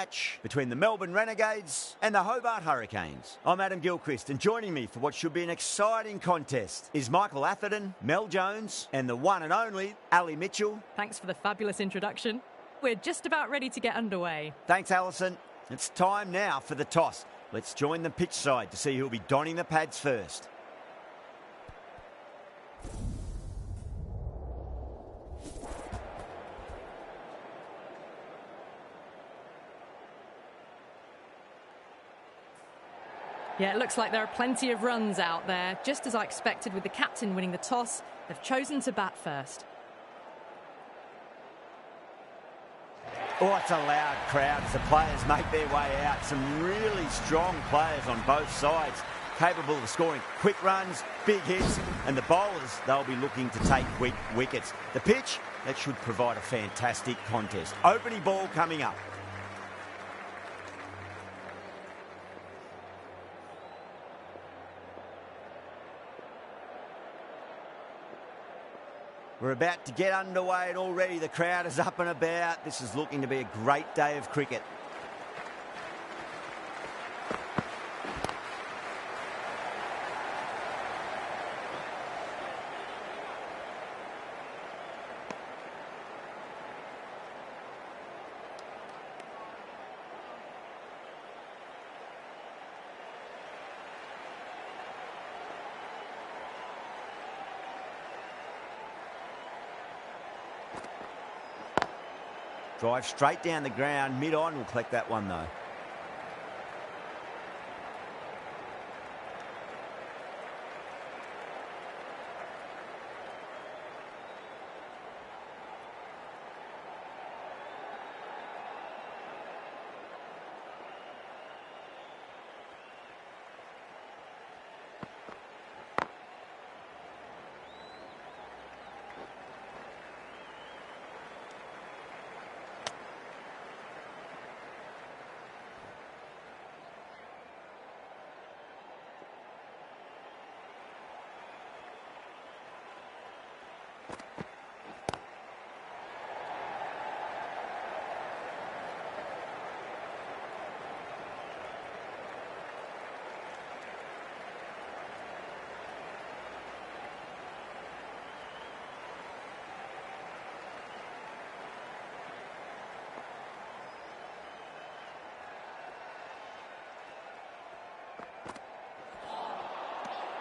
match between the Melbourne Renegades and the Hobart Hurricanes. I'm Adam Gilchrist, and joining me for what should be an exciting contest is Michael Atherton, Mel Jones, and the one and only Ali Mitchell. Thanks for the fabulous introduction. We're just about ready to get underway. Thanks, Alison. It's time now for the toss. Let's join the pitch side to see who'll be donning the pads first. Yeah, it looks like there are plenty of runs out there. Just as I expected with the captain winning the toss, they've chosen to bat first. Oh, it's a loud crowd as the players make their way out. Some really strong players on both sides, capable of scoring quick runs, big hits, and the bowlers, they'll be looking to take quick wickets. The pitch, that should provide a fantastic contest. Opening ball coming up. We're about to get underway and already the crowd is up and about. This is looking to be a great day of cricket. Drive straight down the ground, mid-on, will collect that one though.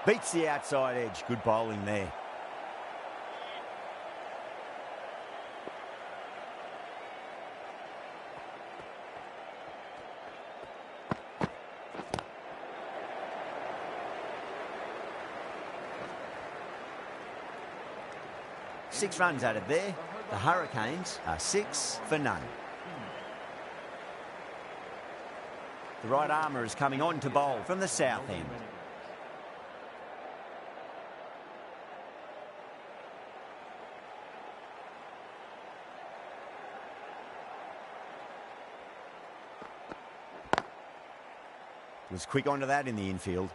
Beats the outside edge. Good bowling there. Six runs added there. The Hurricanes are 6 for none. The right armour is coming on to bowl from the south end. Was quick onto that in the infield.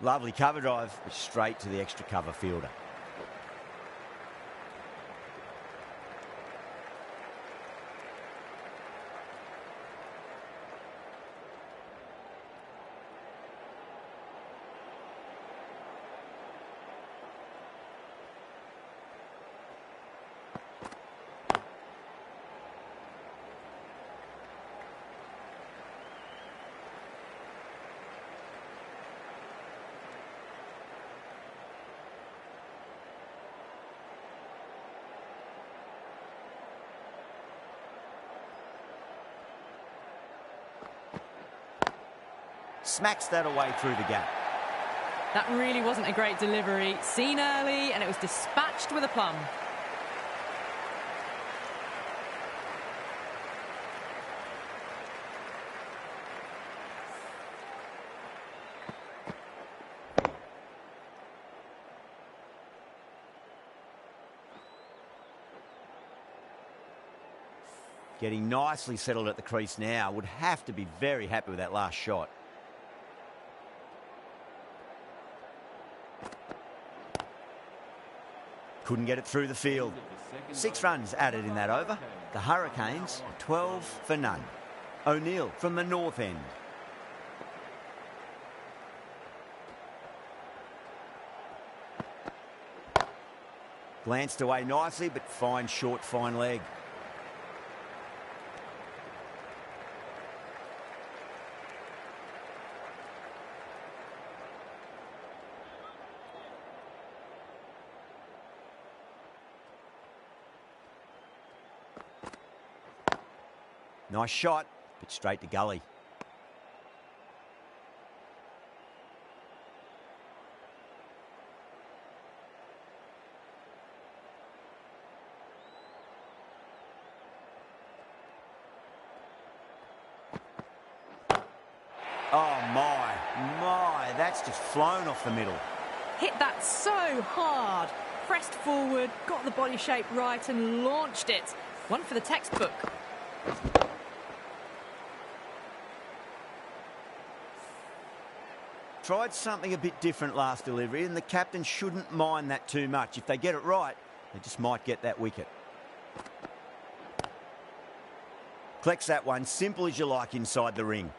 Lovely cover drive, straight to the extra cover fielder. Smacks that away through the gap. That really wasn't a great delivery. Seen early, and it was dispatched with a plum. Getting nicely settled at the crease now. Would have to be very happy with that last shot. Couldn't get it through the field. 6 runs added in that over. The Hurricanes are 12 for none. O'Neill from the north end. Glanced away nicely, but fine short, fine leg. Nice shot, but straight to gully. Oh my, that's just flown off the middle. Hit that so hard. Pressed forward, got the body shape right and launched it. One for the textbook. Tried something a bit different last delivery, and the captain shouldn't mind that too much. If they get it right, they just might get that wicket. Collects that one, simple as you like, inside the ring.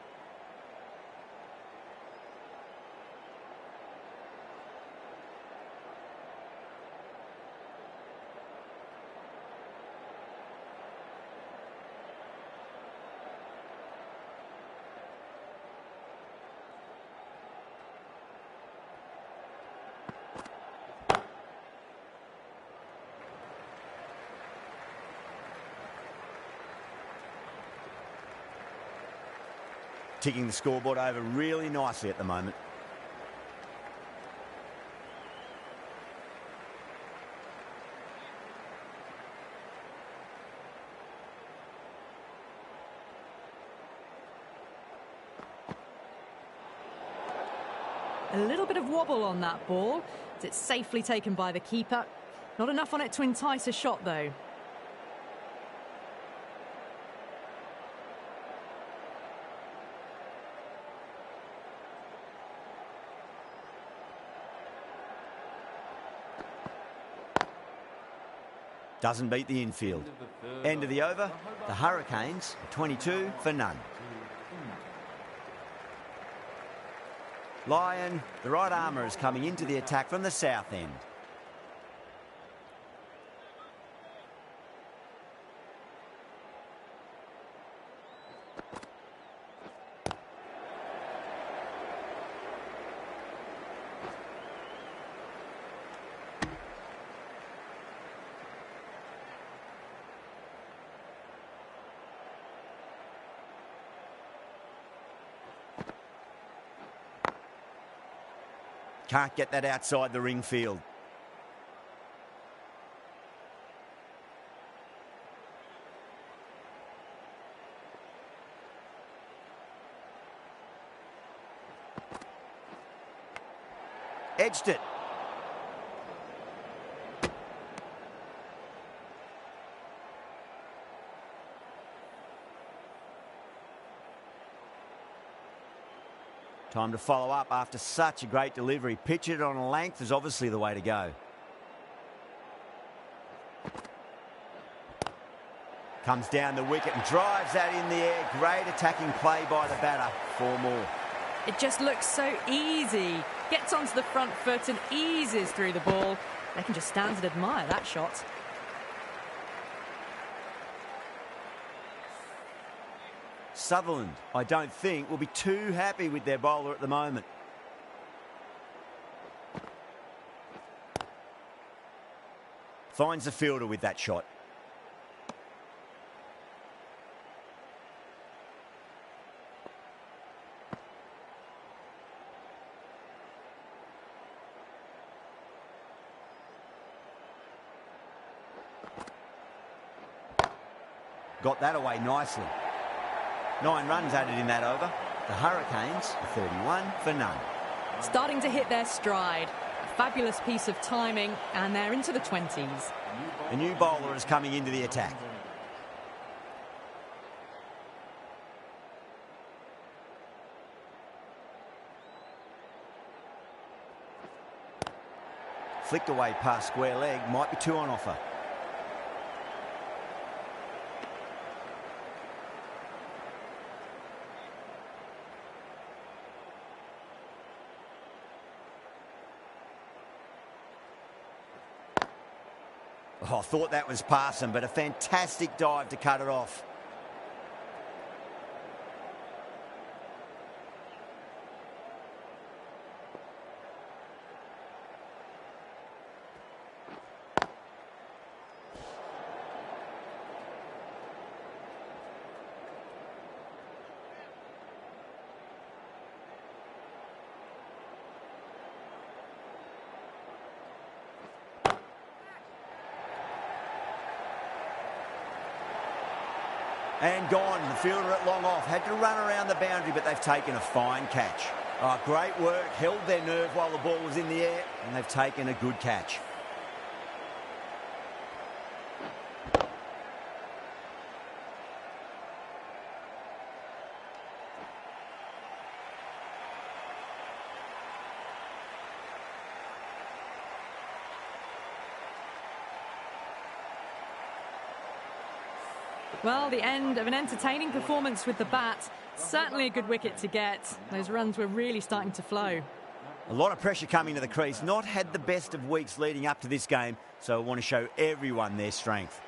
Ticking the scoreboard over really nicely at the moment. A little bit of wobble on that ball. It's safely taken by the keeper. Not enough on it to entice a shot, though. Doesn't beat the infield. End of the over. The Hurricanes, 22 for none. Lyon, the right armour, is coming into the attack from the south end. Can't get that outside the ring field. Edged it. Time to follow up after such a great delivery. Pitch it on a length is obviously the way to go. Comes down the wicket and drives that in the air. Great attacking play by the batter. 4 more. It just looks so easy. Gets onto the front foot and eases through the ball. They can just stand and admire that shot. Sutherland, I don't think, will be too happy with their bowler at the moment. Finds the fielder with that shot. got that away nicely. 9 runs added in that over. The Hurricanes are 31 for none. Starting to hit their stride. A fabulous piece of timing, and they're into the 20s. A new bowler is coming into the attack. Flicked away past square leg, might be 2 on offer. Oh, I thought that was passing, but a fantastic dive to cut it off. And gone. The fielder at long off. Had to run around the boundary, but they've taken a fine catch. Oh, great work. Held their nerve while the ball was in the air, and they've taken a good catch. Well, the end of an entertaining performance with the bat. Certainly a good wicket to get. Those runs were really starting to flow. A lot of pressure coming to the crease. Not had the best of weeks leading up to this game, so I want to show everyone their strength.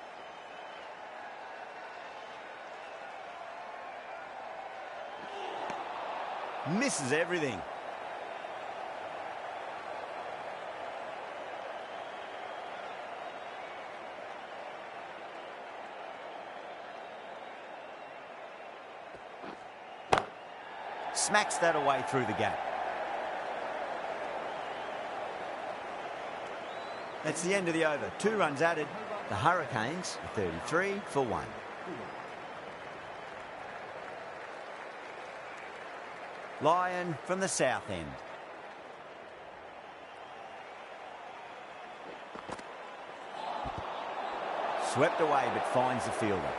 Misses everything. Smacks that away through the gap. That's the end of the over. 2 runs added. The Hurricanes are 33 for 1. Lyon from the south end. Swept away but finds the fielder.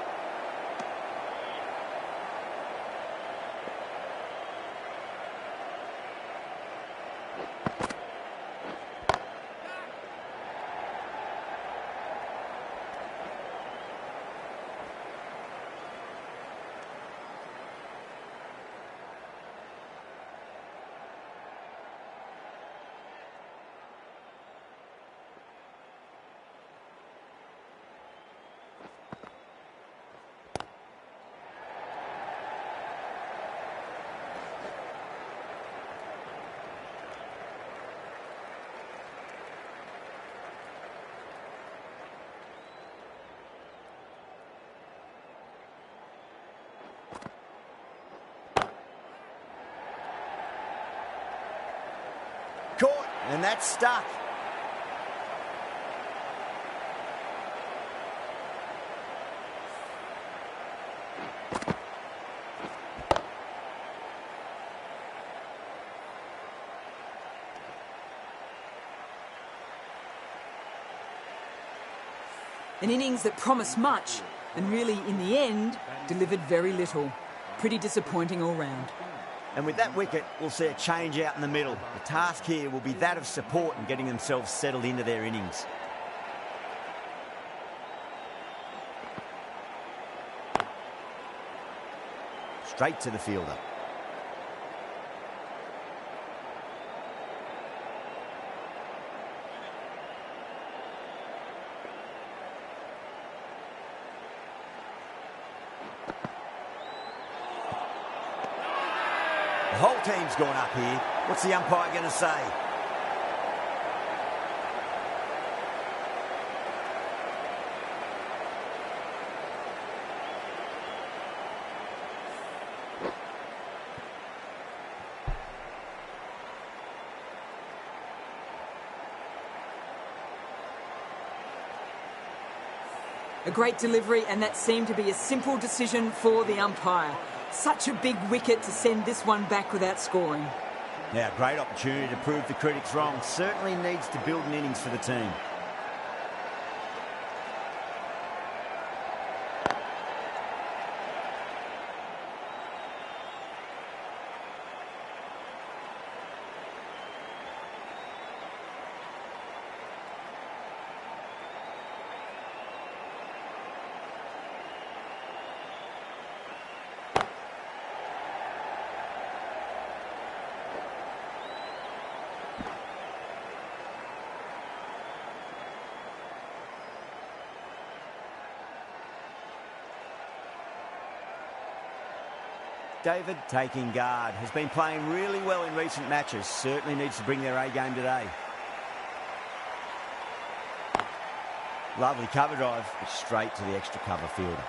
Caught, and that's stuck. An innings that promised much and really, in the end, delivered very little. Pretty disappointing all round. And with that wicket, we'll see a change out in the middle. The task here will be that of support and getting themselves settled into their innings. Straight to the fielder. The whole team's gone up here. What's the umpire going to say? A great delivery, and that seemed to be a simple decision for the umpire. Such a big wicket to send this one back without scoring. Now, great opportunity to prove the critics wrong. Certainly needs to build an innings for the team. David taking guard. Has been playing really well in recent matches. Certainly needs to bring their A game today. Lovely cover drive, but straight to the extra cover fielder.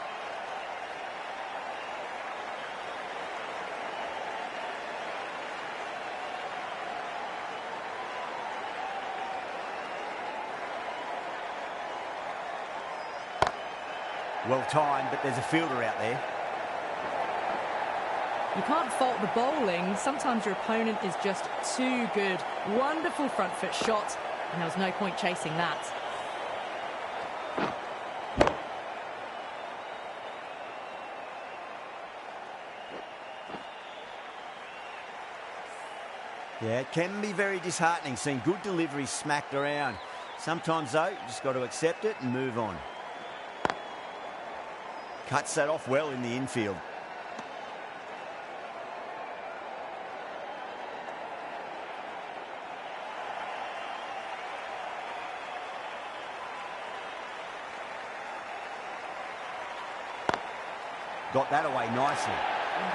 Well timed, but there's a fielder out there. You can't fault the bowling. Sometimes your opponent is just too good. Wonderful front foot shot, and there was no point chasing that. Yeah, it can be very disheartening seeing good deliveries smacked around. Sometimes, though, you just got to accept it and move on. Cuts that off well in the infield. Got that away nicely.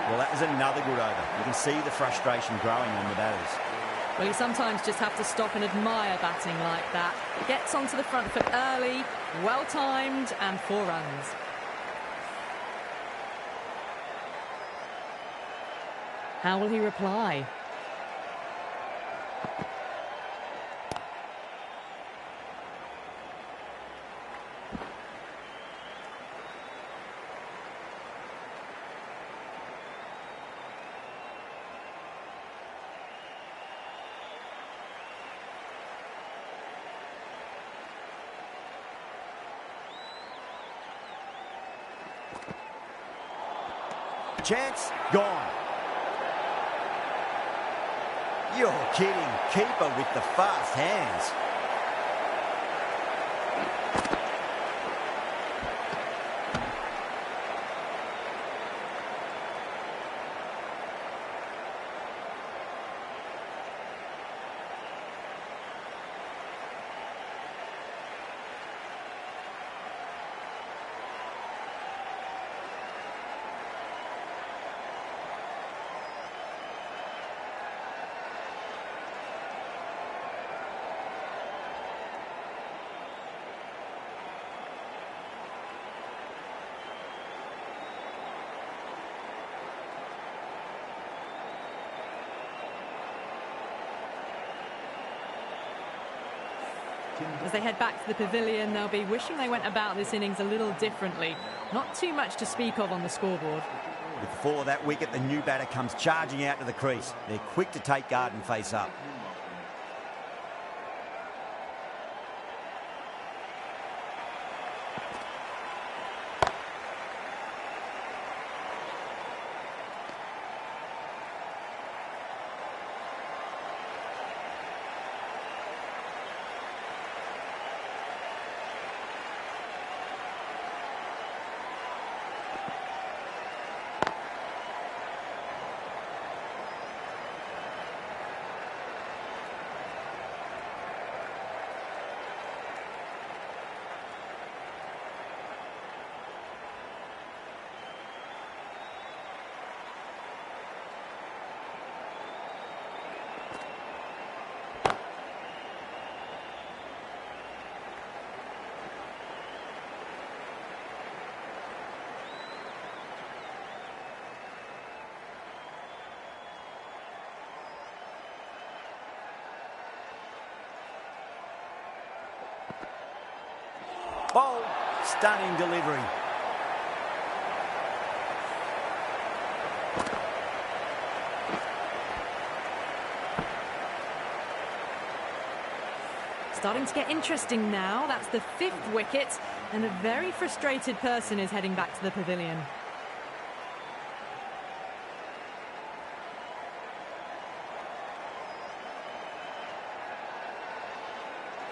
Well, that was another good over. You can see the frustration growing on the batters. Well, you sometimes just have to stop and admire batting like that. Gets onto the front foot early, well timed, and 4 runs. How will he reply? Chance gone. You're kidding. Keeper with the fast hands. As they head back to the pavilion, they'll be wishing they went about this innings a little differently. Not too much to speak of on the scoreboard. With the fall of that wicket, the new batter comes charging out to the crease. They're quick to take guard and face up. Bowl. Stunning delivery. Starting to get interesting now. That's the 5th wicket, and a very frustrated person is heading back to the pavilion.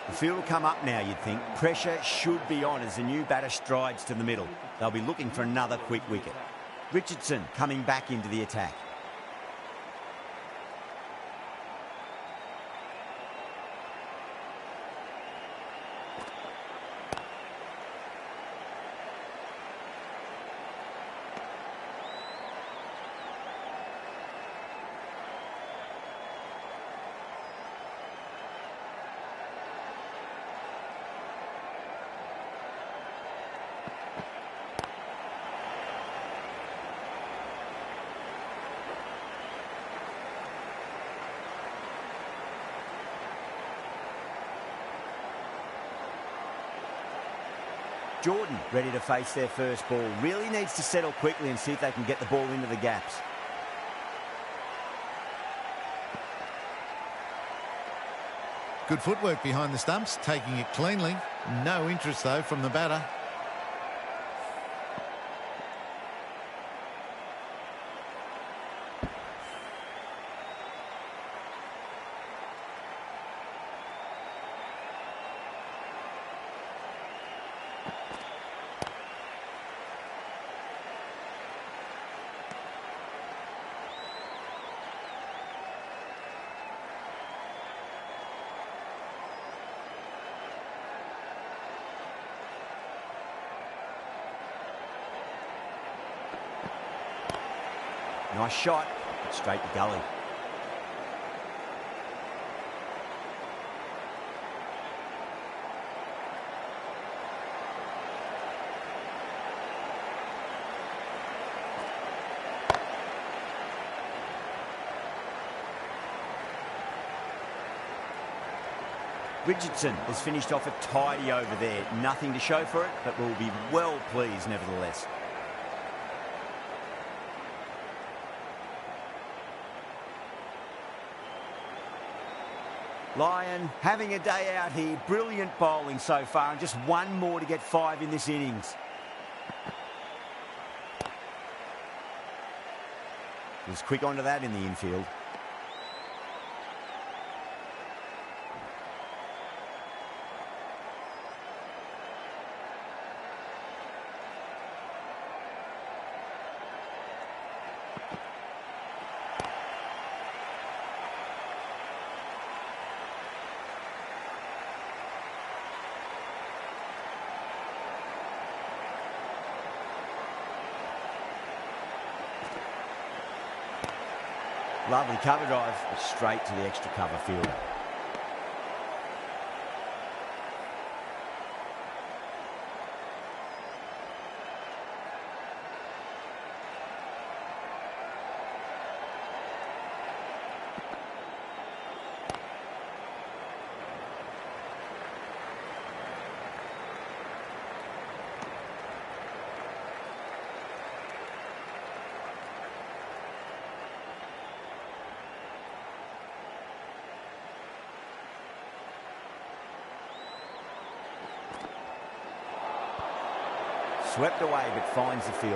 The field will come up now, you'd think. Pressure should be on as the new batter strides to the middle. They'll be looking for another quick wicket. Richardson coming back into the attack. Jordan ready to face their first ball. Really needs to settle quickly and see if they can get the ball into the gaps. Good footwork behind the stumps, taking it cleanly. No interest, though, from the batter. Nice shot, straight to gully. Richardson has finished off a tidy over there. Nothing to show for it, but will be well pleased nevertheless. Lyon having a day out here. Brilliant bowling so far, and just one more to get 5 in this innings. Was quick onto that in the infield. Lovely cover drive, straight to the extra cover fielder. Swept away, but finds the fielder.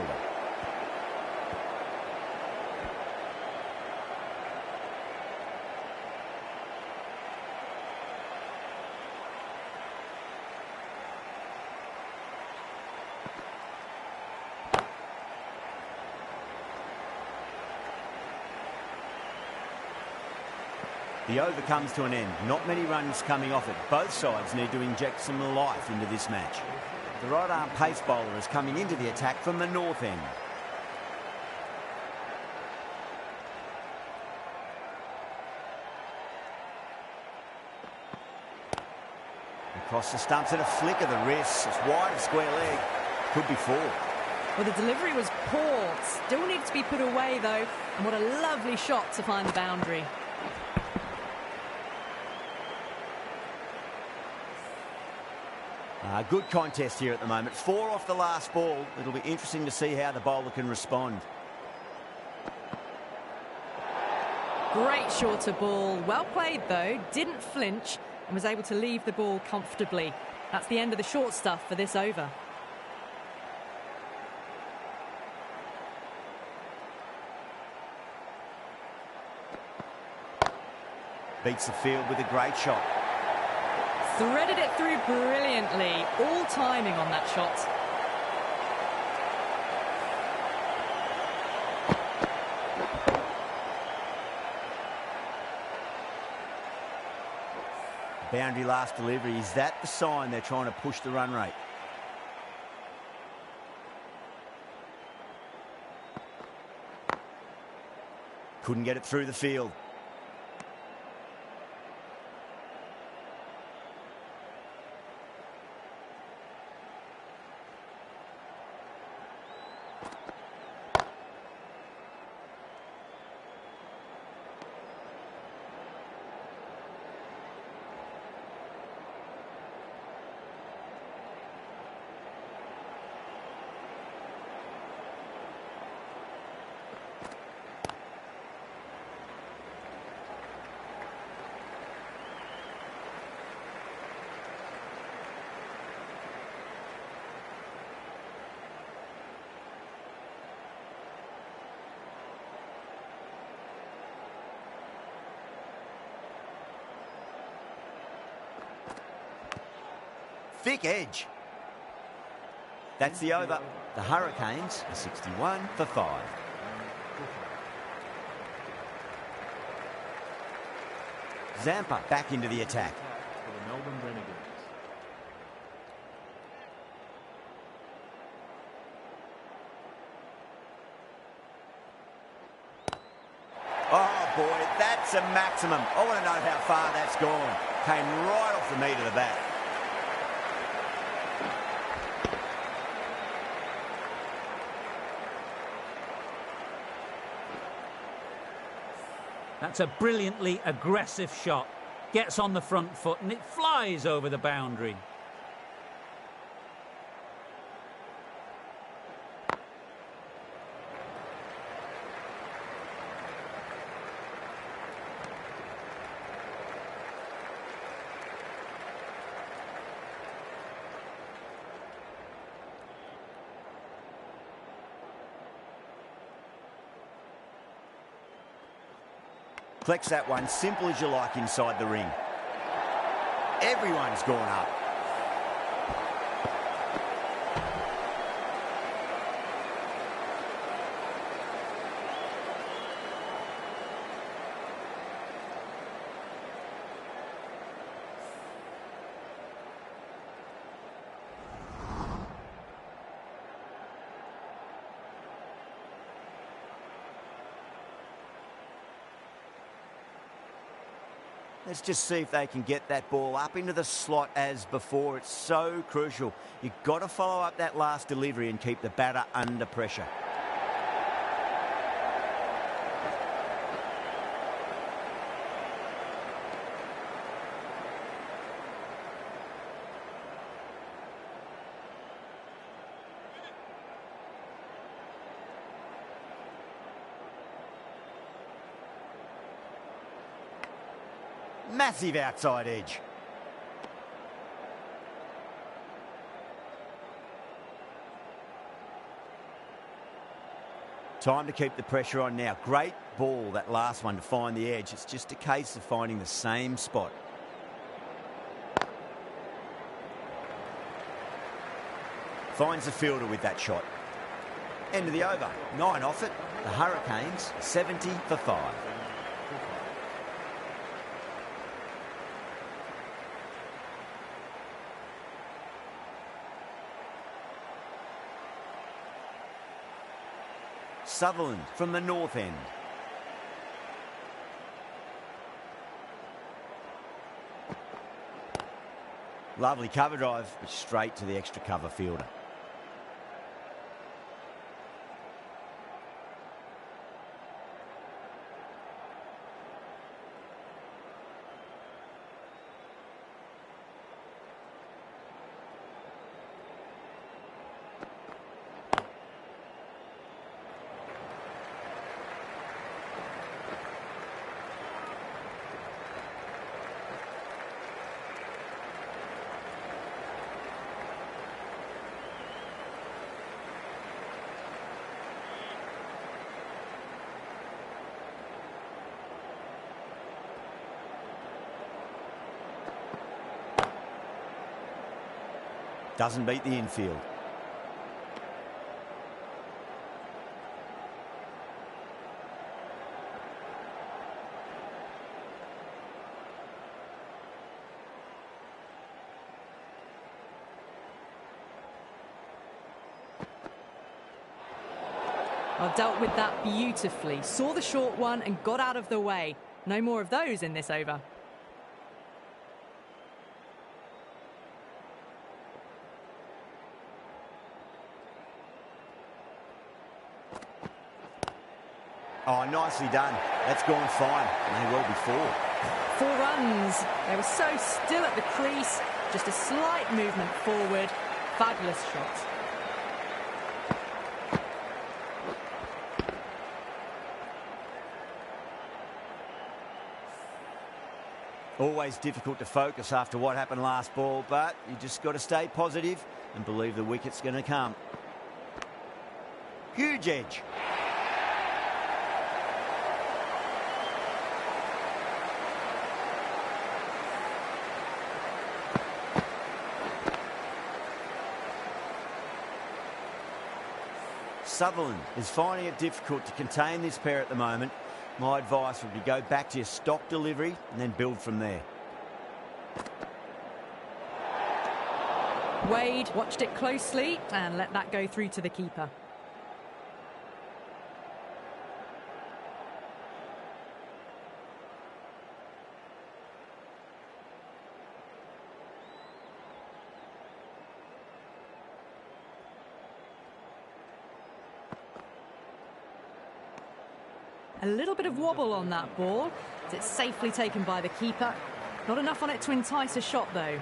The over comes to an end. Not many runs coming off it. Both sides need to inject some life into this match. The right-arm pace bowler is coming into the attack from the north end. Across the stumps and a flick of the wrist. It's wide of square leg. Could be 4. Well, the delivery was poor. Still needs to be put away, though. And what a lovely shot to find the boundary. Good contest here at the moment. 4 off the last ball. It'll be interesting to see how the bowler can respond. Great shorter ball. Well played, though. Didn't flinch and was able to leave the ball comfortably. That's the end of the short stuff for this over. Beats the field with a great shot. Threaded it through brilliantly. All timing on that shot. Boundary last delivery. Is that the sign they're trying to push the run rate? Couldn't get it through the field. Thick edge. That's the over. The Hurricanes are 61 for 5. Zampa back into the attack. For the Melbourne Renegades. Oh boy, that's a maximum. I want to know how far that's gone. Came right off the meat of the bat. That's a brilliantly aggressive shot. Gets on the front foot and it flies over the boundary. Flex that one, simple as you like inside the ring. Everyone's gone up. Let's just see if they can get that ball up into the slot as before. It's so crucial. You've got to follow up that last delivery and keep the batter under pressure. Massive outside edge. Time to keep the pressure on now. Great ball, that last one, to find the edge. It's just a case of finding the same spot. Finds the fielder with that shot. End of the over. 9 off it. The Hurricanes 70 for 5. Sutherland from the north end. Lovely cover drive, but straight to the extra cover fielder. doesn't beat the infield. Well, dealt with that beautifully. Saw the short one and got out of the way. No more of those in this over. Oh, nicely done. That's gone fine. May well be 4. 4 runs. They were so still at the crease. Just a slight movement forward. Fabulous shot. Always difficult to focus after what happened last ball, but you just got to stay positive and believe the wicket's going to come. Huge edge. Sutherland is finding it difficult to contain this pair at the moment. My advice would be go back to your stock delivery and then build from there. Wade watched it closely and let that go through to the keeper. A little bit of wobble on that ball. It's safely taken by the keeper. Not enough on it to entice a shot, though.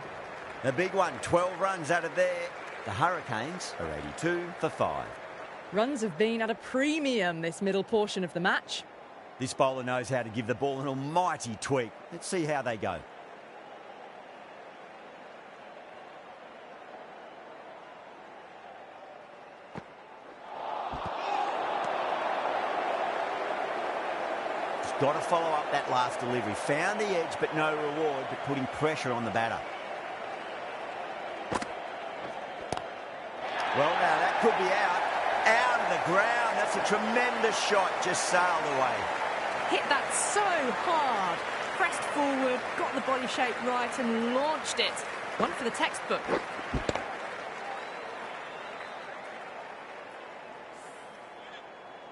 The big one, 12 runs out of there. The Hurricanes are 82 for 5. Runs have been at a premium this middle portion of the match. This bowler knows how to give the ball an almighty tweak. Let's see how they go. Got to follow up that last delivery. Found the edge, but no reward, but putting pressure on the batter. Well, now, that could be out. Out of the ground. That's a tremendous shot. Just sailed away. Hit that so hard. Pressed forward, got the body shape right and launched it. One for the textbook.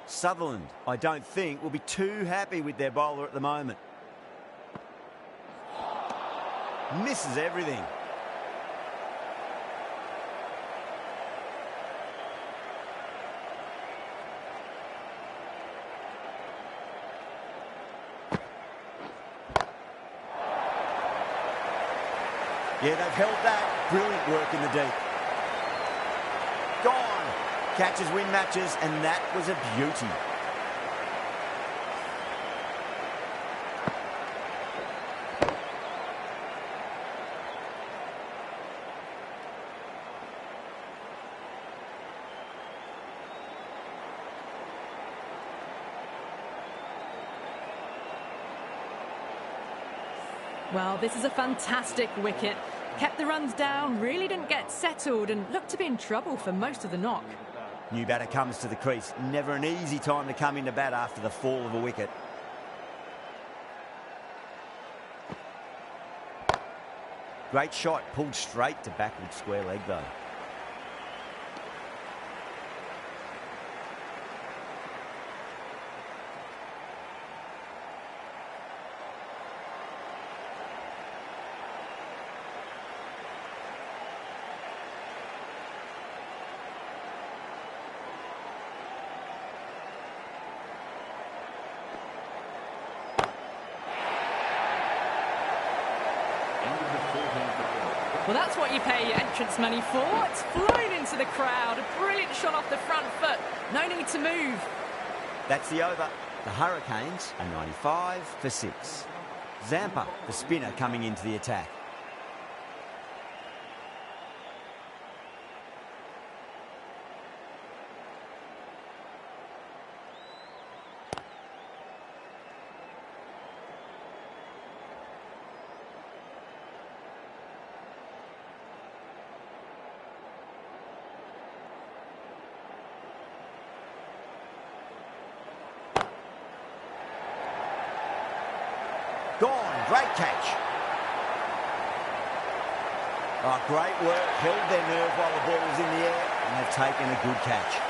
Sutherland, I don't think, will be too happy with their bowler at the moment. Misses everything. Yeah, they've held that. Brilliant work in the deep. Gone. Catches win matches, and that was a beauty. Well, this is a fantastic wicket. Kept the runs down, really didn't get settled and looked to be in trouble for most of the knock. New batter comes to the crease. Never an easy time to come into bat after the fall of a wicket. Great shot, pulled straight to backward square leg though. Well, that's what you pay your entrance money for. It's flown into the crowd. A brilliant shot off the front foot. No need to move. That's the over. The Hurricanes are 95 for 6. Zampa, the spinner, coming into the attack. Gone. Great catch. Oh, great work. Held their nerve while the ball was in the air, and they've taken a good catch.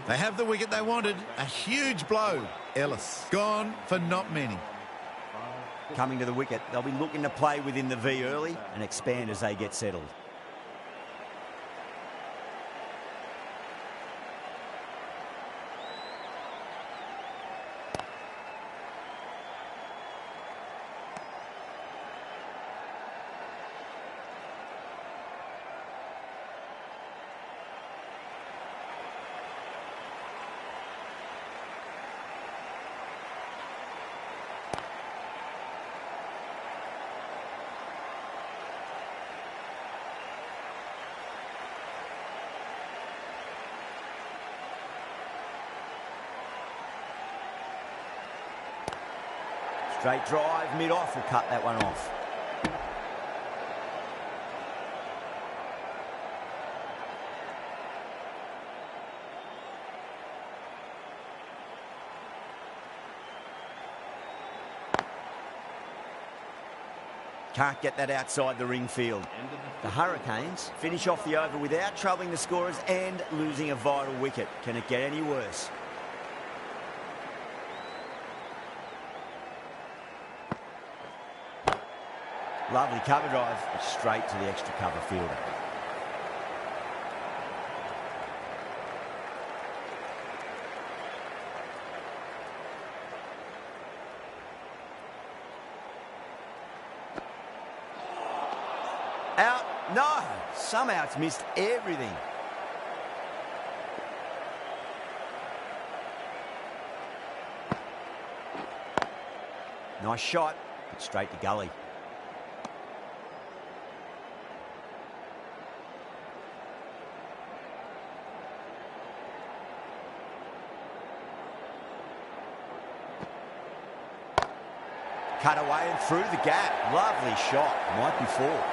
They have the wicket they wanted. A huge blow. Ellis gone for not many. Coming to the wicket, they'll be looking to play within the V early and expand as they get settled. Straight drive, mid-off will cut that one off. Can't get that outside the ring field. The Hurricanes finish off the over without troubling the scorers and losing a vital wicket. Can it get any worse? Lovely cover drive, but straight to the extra cover fielder. Out. No. Somehow it's missed everything. Nice shot, but straight to gully. Cut away and through the gap. Lovely shot. Might be four.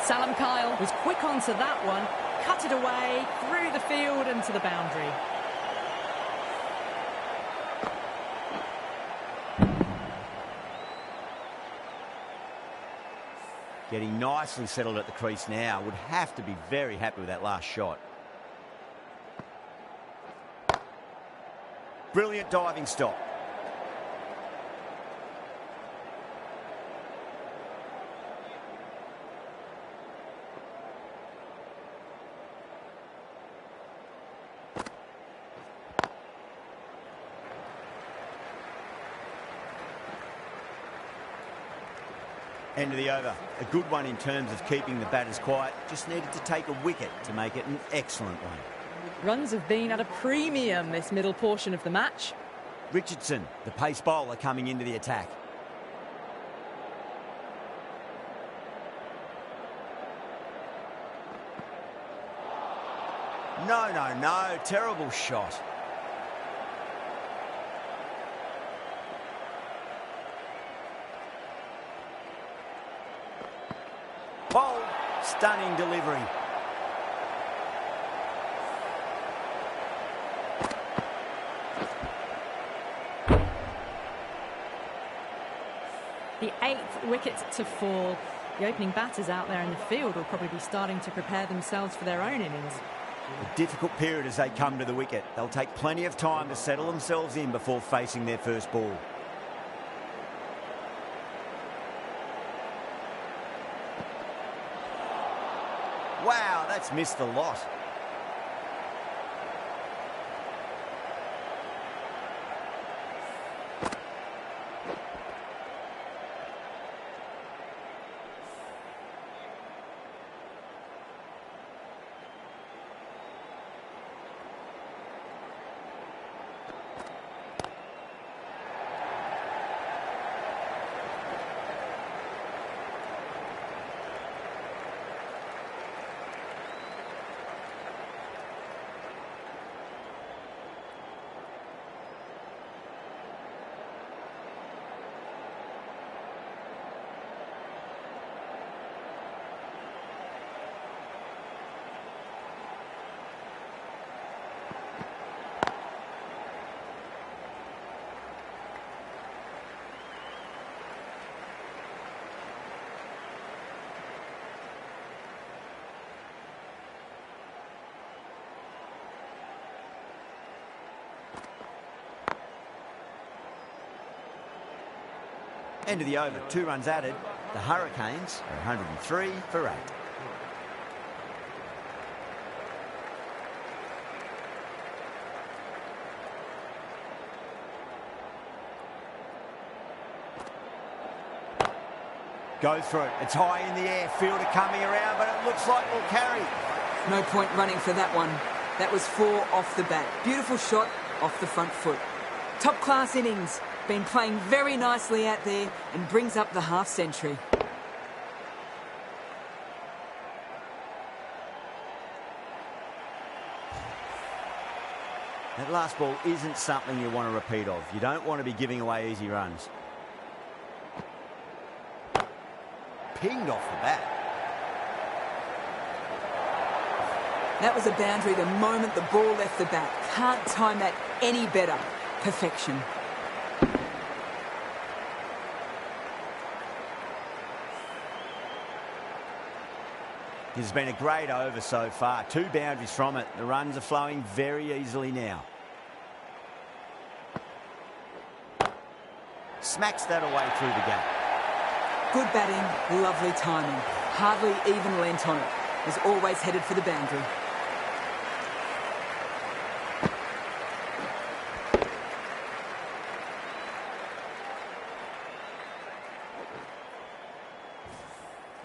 Salam Kyle was quick onto that one, cut it away, through the field and to the boundary. Getting nicely settled at the crease now. Would have to be very happy with that last shot. Brilliant diving stop. End of the over. A good one in terms of keeping the batters quiet. Just needed to take a wicket to make it an excellent one. Runs have been at a premium this middle portion of the match. Richardson, the pace bowler, coming into the attack. No. Terrible shot. Bold, stunning delivery. The 8th wicket to fall. The opening batters out there in the field will probably be starting to prepare themselves for their own innings. A difficult period as they come to the wicket. They'll take plenty of time to settle themselves in before facing their first ball. Wow, that's missed the lot. End of the over, 2 runs added. The Hurricanes are 103 for 8. Go through. It's high in the air. Fielder coming around, but it looks like we'll carry. No point running for that one. That was 4 off the bat. Beautiful shot off the front foot. Top-class innings. Been playing very nicely out there and brings up the half-century. That last ball isn't something you want to repeat of. You don't want to be giving away easy runs. Pinged off the bat. That was a boundary the moment the ball left the bat. Can't time that any better. Perfection. This has been a great over so far. 2 boundaries from it. The runs are flowing very easily now. Smacks that away through the gap. Good batting, lovely timing. Hardly even lent on it. Was always headed for the boundary.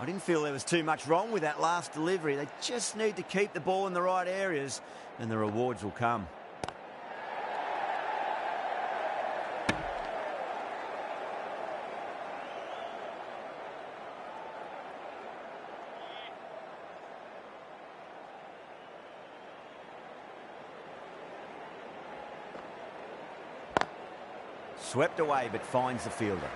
I didn't feel there was too much wrong with that last delivery. They just need to keep the ball in the right areas and the rewards will come. Swept away but finds the fielder.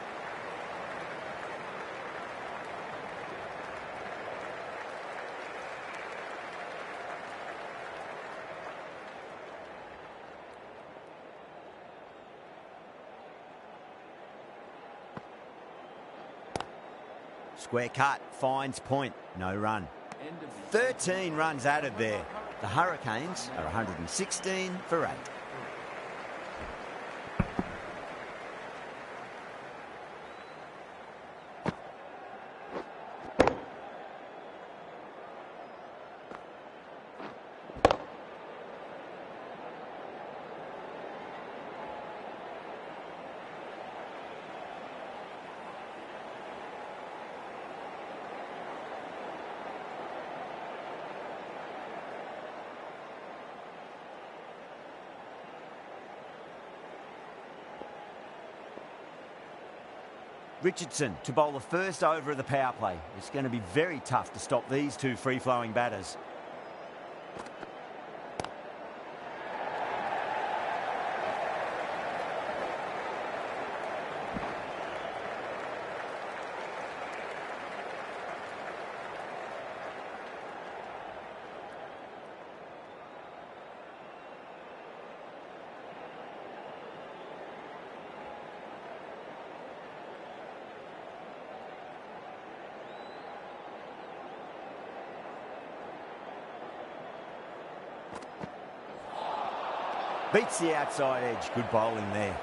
Square cut, finds point, no run. 13 runs added there. The Hurricanes are 116 for 8. Richardson to bowl the first over of the power play. It's going to be very tough to stop these 2 free-flowing batters. Beats the outside edge. Good bowling there.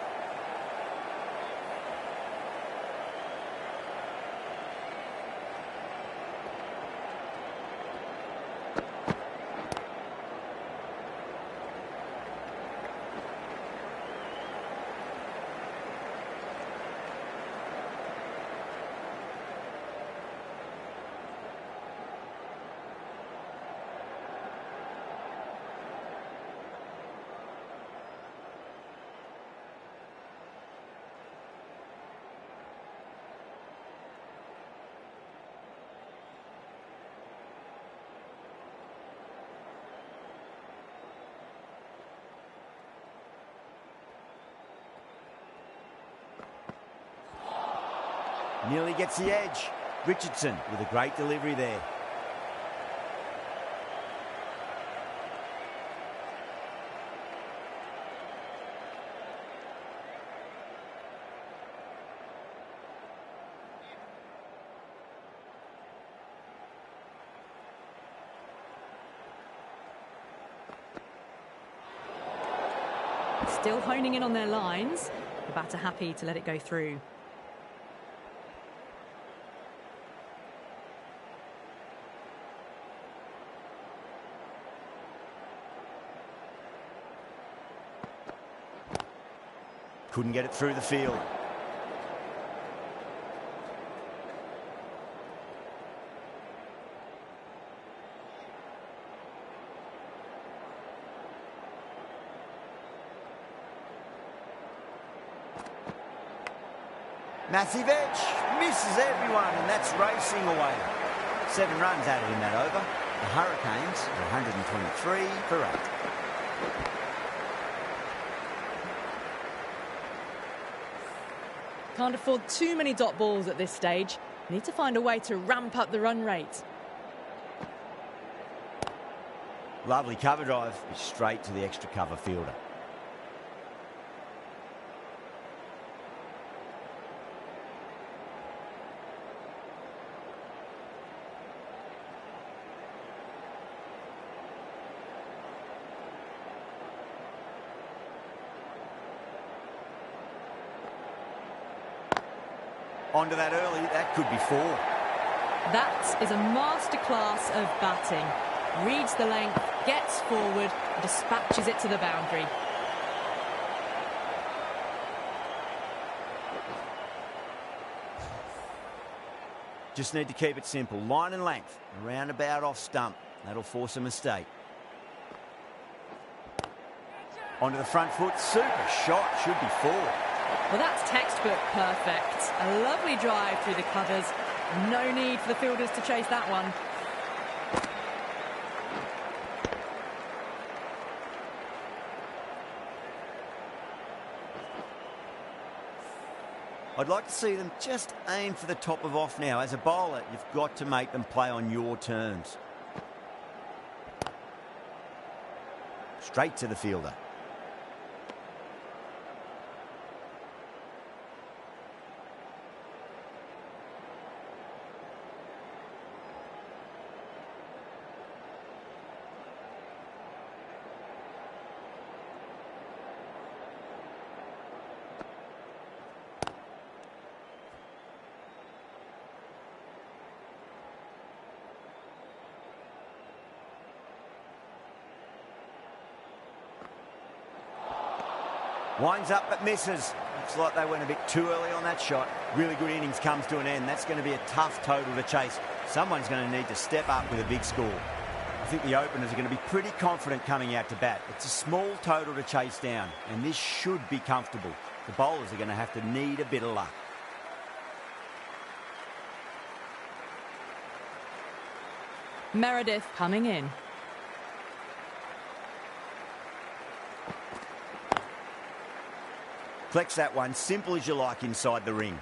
Nearly gets the edge. Richardson with a great delivery there. Still honing in on their lines. The batter happy to let it go through. Couldn't get it through the field. Massive edge, misses everyone, and that's racing away. 7 runs added in that over. The Hurricanes are 123 for 8. Can't afford too many dot balls at this stage. Need to find a way to ramp up the run rate. Lovely cover drive, straight to the extra cover fielder. Onto that early, that could be 4. That is a masterclass of batting. Reads the length, gets forward, and dispatches it to the boundary. Just need to keep it simple. Line and length, round about off stump. That'll force a mistake. Onto the front foot, super shot, should be 4. Well, that's textbook perfect. A lovely drive through the covers. No need for the fielders to chase that one. I'd like to see them just aim for the top of off now. As a bowler, you've got to make them play on your terms. Straight to the fielder. Winds up but misses. Looks like they went a bit too early on that shot. Really good innings comes to an end. That's going to be a tough total to chase. Someone's going to need to step up with a big score. I think the openers are going to be pretty confident coming out to bat. It's a small total to chase down, and this should be comfortable. The bowlers are going to have to need a bit of luck. Meredith coming in. Flex that one, simple as you like inside the ring.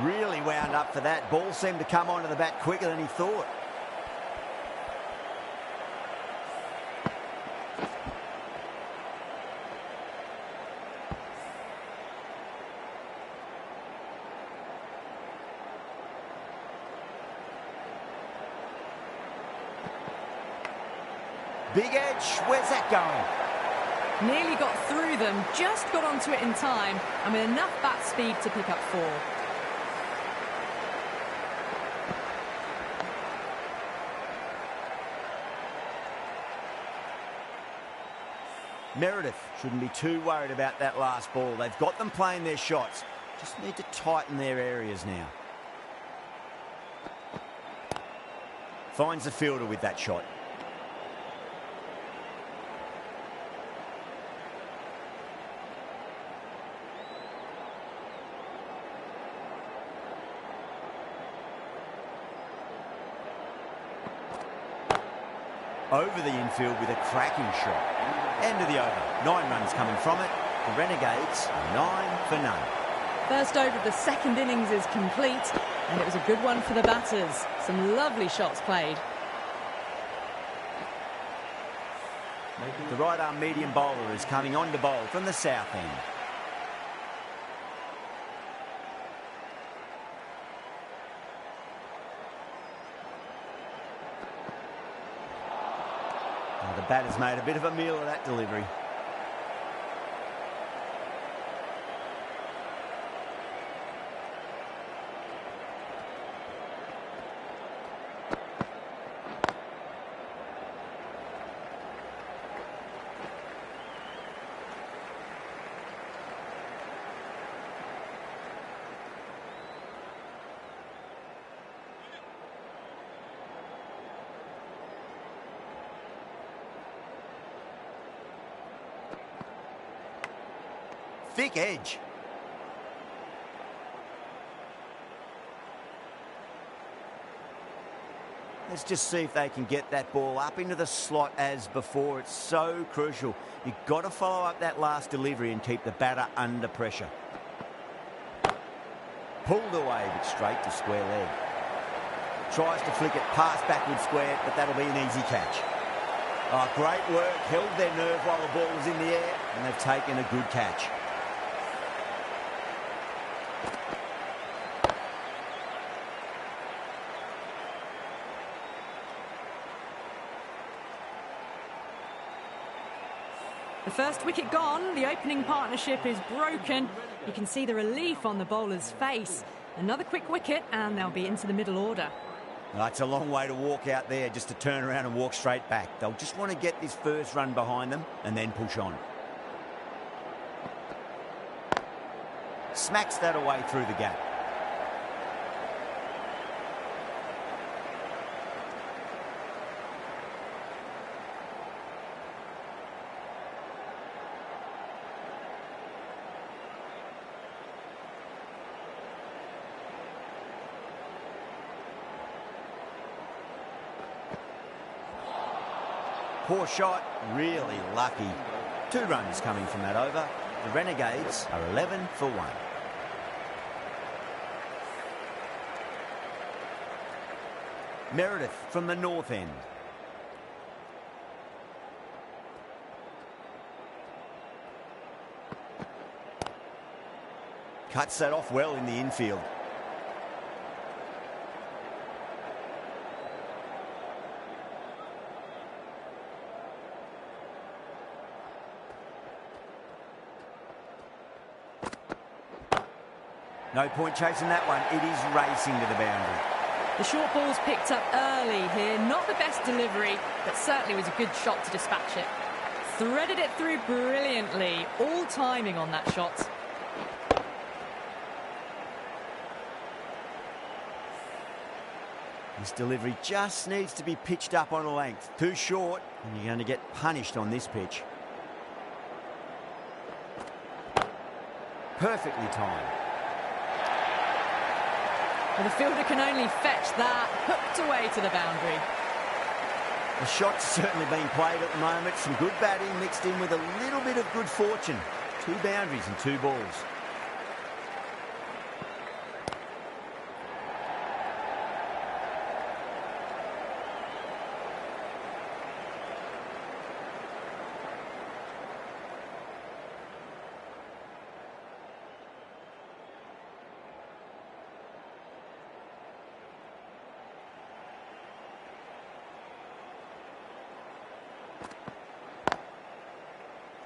Really wound up for that. Ball seemed to come onto the bat quicker than he thought. Big edge, where's that going? Nearly got through them, just got onto it in time, and with enough bat speed to pick up 4. Meredith shouldn't be too worried about that last ball. They've got them playing their shots. Just need to tighten their areas now. Finds the fielder with that shot. Over the infield with a cracking shot. End of the over. 9 runs coming from it. The Renegades 9 for none. First over of the second innings is complete. And it was a good one for the batters. Some lovely shots played. The right-arm medium bowler is coming on to bowl from the south end. The batter's made a bit of a meal of that delivery. Thick edge. Let's just see if they can get that ball up into the slot as before. It's so crucial. You've got to follow up that last delivery and keep the batter under pressure. Pulled away, but straight to square leg. Tries to flick it past backward square, but that'll be an easy catch. Oh, great work. Held their nerve while the ball was in the air, and they've taken a good catch. The first wicket gone, the opening partnership is broken. You can see the relief on the bowler's face. Another quick wicket and they'll be into the middle order. That's a long way to walk out there just to turn around and walk straight back. They'll just want to get this first run behind them and then push on. Smacks that away through the gap. Poor shot, really lucky. 2 runs coming from that over. The Renegades are 11 for 1. Meredith from the north end. Cuts that off well in the infield. No point chasing that one. It is racing to the boundary. The short ball's picked up early here. Not the best delivery, but certainly was a good shot to dispatch it. Threaded it through brilliantly. All timing on that shot. This delivery just needs to be pitched up on a length. Too short, and you're going to get punished on this pitch. Perfectly timed. Well, the fielder can only fetch that, hooked away to the boundary. The shot's certainly being played at the moment. Some good batting mixed in with a little bit of good fortune. 2 boundaries and 2 balls.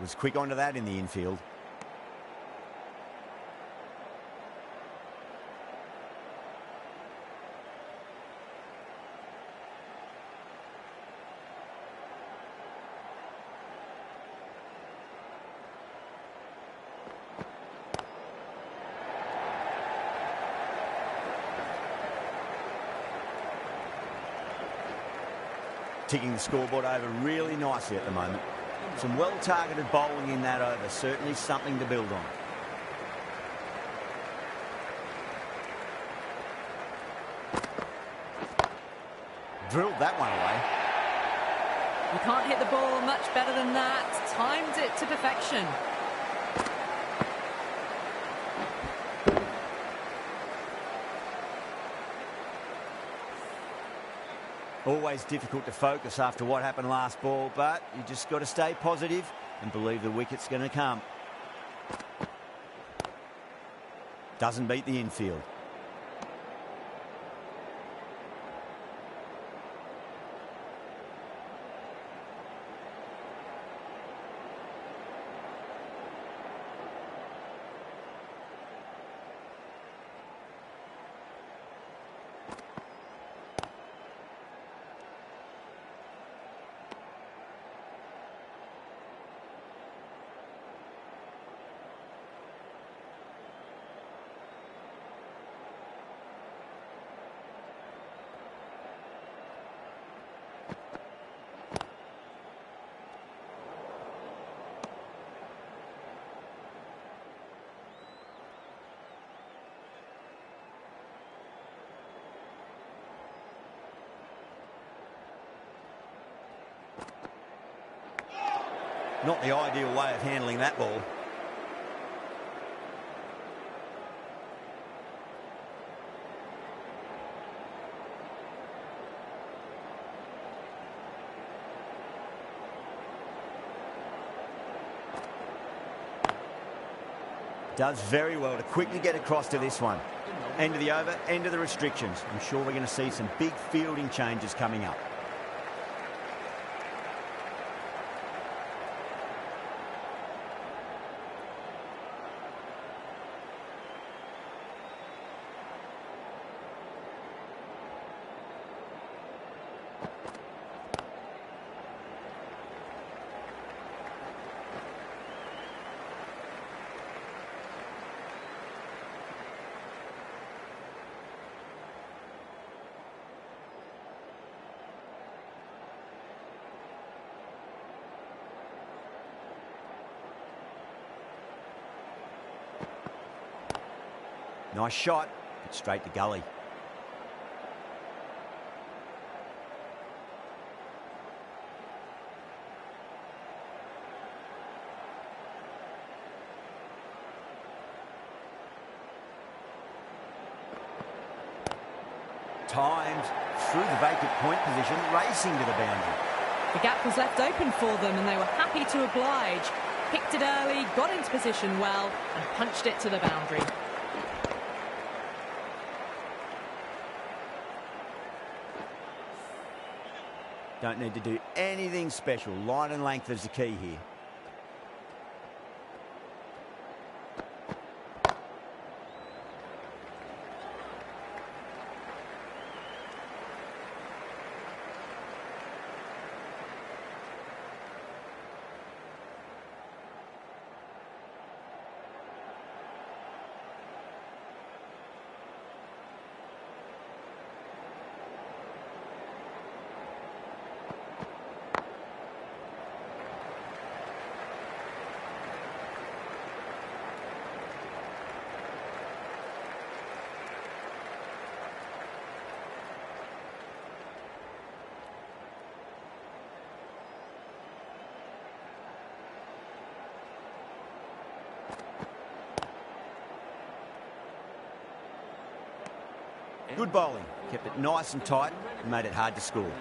Was quick onto that in the infield. Ticking the scoreboard over really nicely at the moment. Some well-targeted bowling in that over. Certainly something to build on. Drilled that one away. You can't hit the ball much better than that. Timed it to perfection. Always difficult to focus after what happened last ball, but you just got to stay positive and believe the wicket's going to come. Doesn't beat the infield. Not the ideal way of handling that ball. Does very well to quickly get across to this one. End of the over, end of the restrictions. I'm sure we're going to see some big fielding changes coming up. Nice shot, but straight to gully. Timed through the vacant point position, racing to the boundary. The gap was left open for them and they were happy to oblige. Picked it early, got into position well and punched it to the boundary. Don't need to do anything special. Line and length is the key here. Good bowling. Kept it nice and tight and made it hard to score.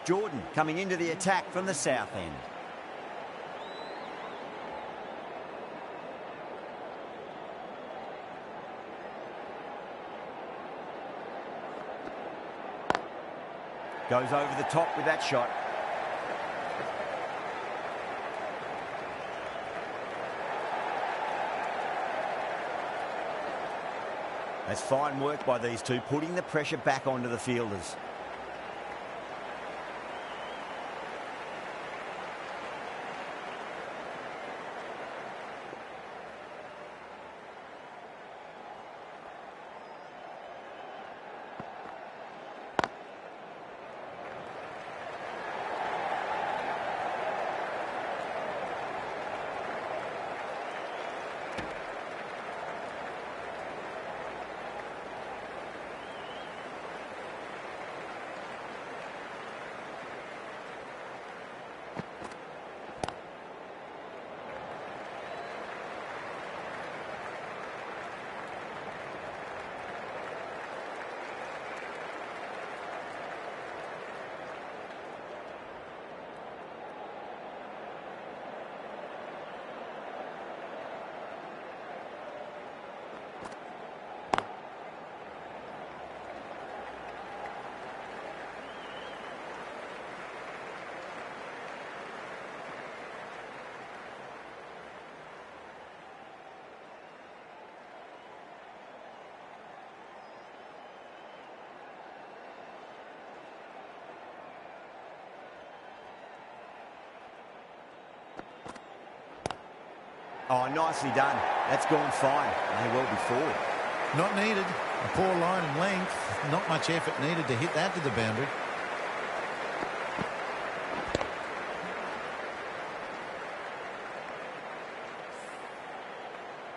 Jordan coming into the attack from the south end. Goes over the top with that shot. That's fine work by these two, putting the pressure back onto the fielders. Oh, nicely done. That's gone fine. May well be forward. Not needed. A poor line and length. Not much effort needed to hit that to the boundary.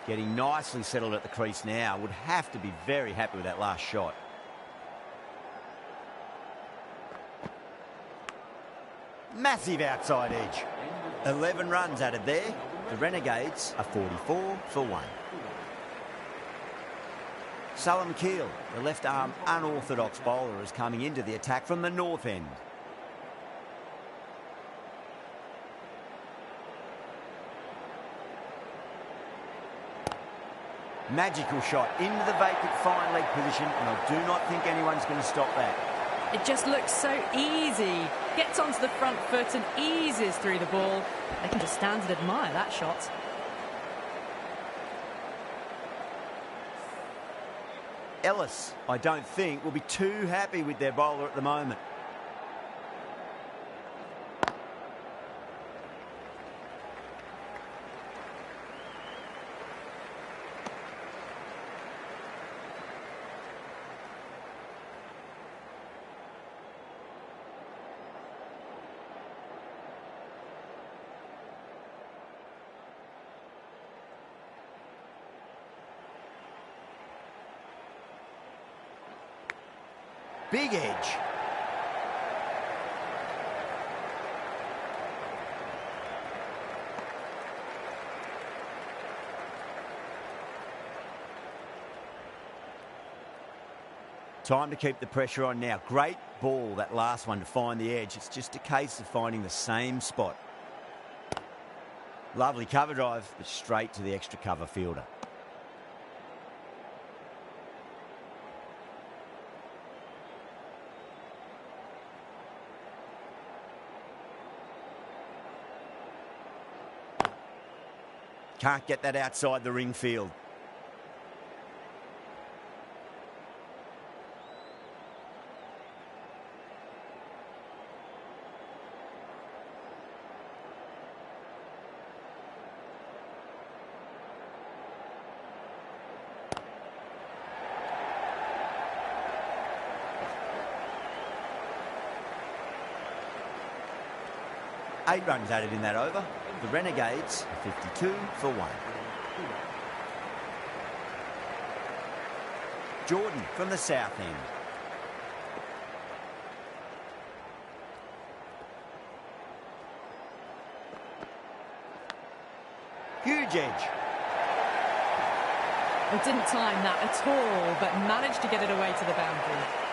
Getting nicely settled at the crease now. Would have to be very happy with that last shot. Massive outside edge. 11 runs added there. The Renegades are 44 for 1. Salem Keel, the left-arm unorthodox bowler, is coming into the attack from the north end. Magical shot into the vacant fine leg position, and I do not think anyone's going to stop that. It just looks so easy. Gets onto the front foot and eases through the ball. They can just stand and admire that shot. Ellis, I don't think, will be too happy with their bowler at the moment. Big edge. Time to keep the pressure on now. Great ball, that last one, to find the edge. It's just a case of finding the same spot. Lovely cover drive, but straight to the extra cover fielder. Can't get that outside the ring field. Eight runs added in that over. The Renegades are 52 for 1. Jordan from the south end. Huge edge. They didn't time that at all, but managed to get it away to the boundary.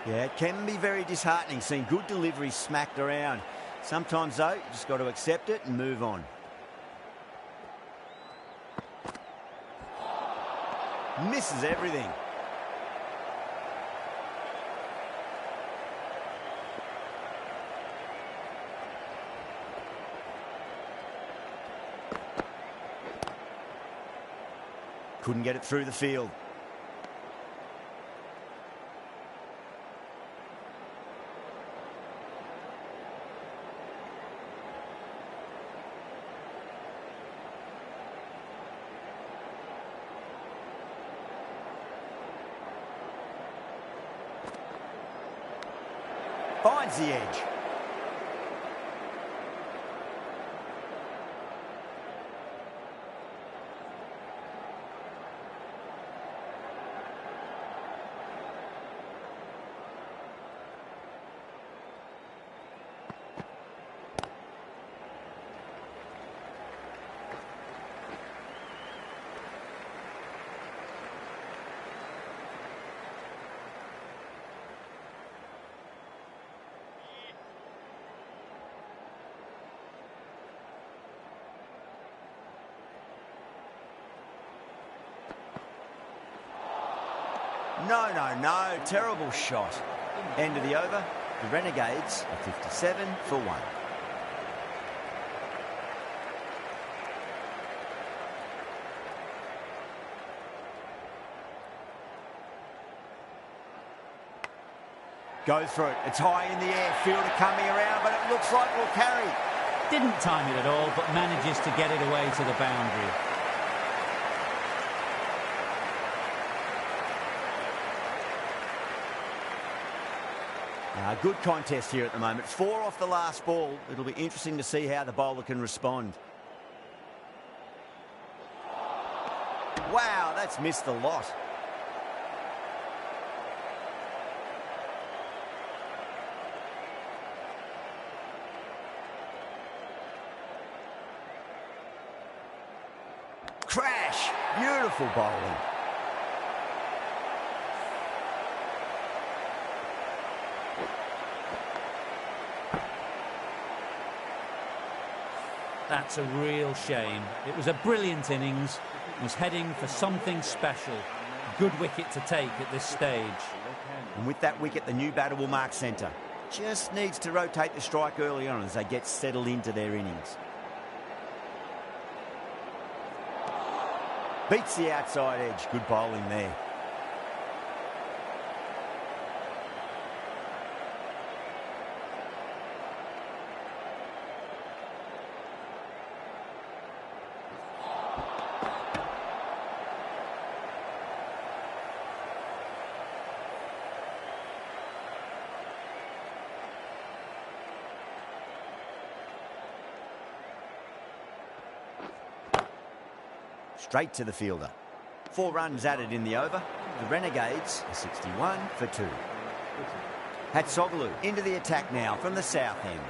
Yeah, it can be very disheartening seeing good deliveries smacked around. Sometimes, though, you just got to accept it and move on. Misses everything. Couldn't get it through the field. Finds the edge. No. Terrible shot. End of the over. The Renegades are 57 for 1. Go through it. It's high in the air. Fielder coming around, but it looks like we'll carry. Didn't time it at all, but manages to get it away to the boundary. A good contest here at the moment. 4 off the last ball. It'll be interesting to see how the bowler can respond. Wow, that's missed a lot. Crash! Beautiful bowling. That's a real shame. It was a brilliant innings. Was heading for something special. Good wicket to take at this stage. And with that wicket, the new batter will mark centre. Just needs to rotate the strike early on as they get settled into their innings. Beats the outside edge. Good bowling there. Straight to the fielder. 4 runs added in the over. The Renegades are 61 for 2. Hatsoglu into the attack now from the south end.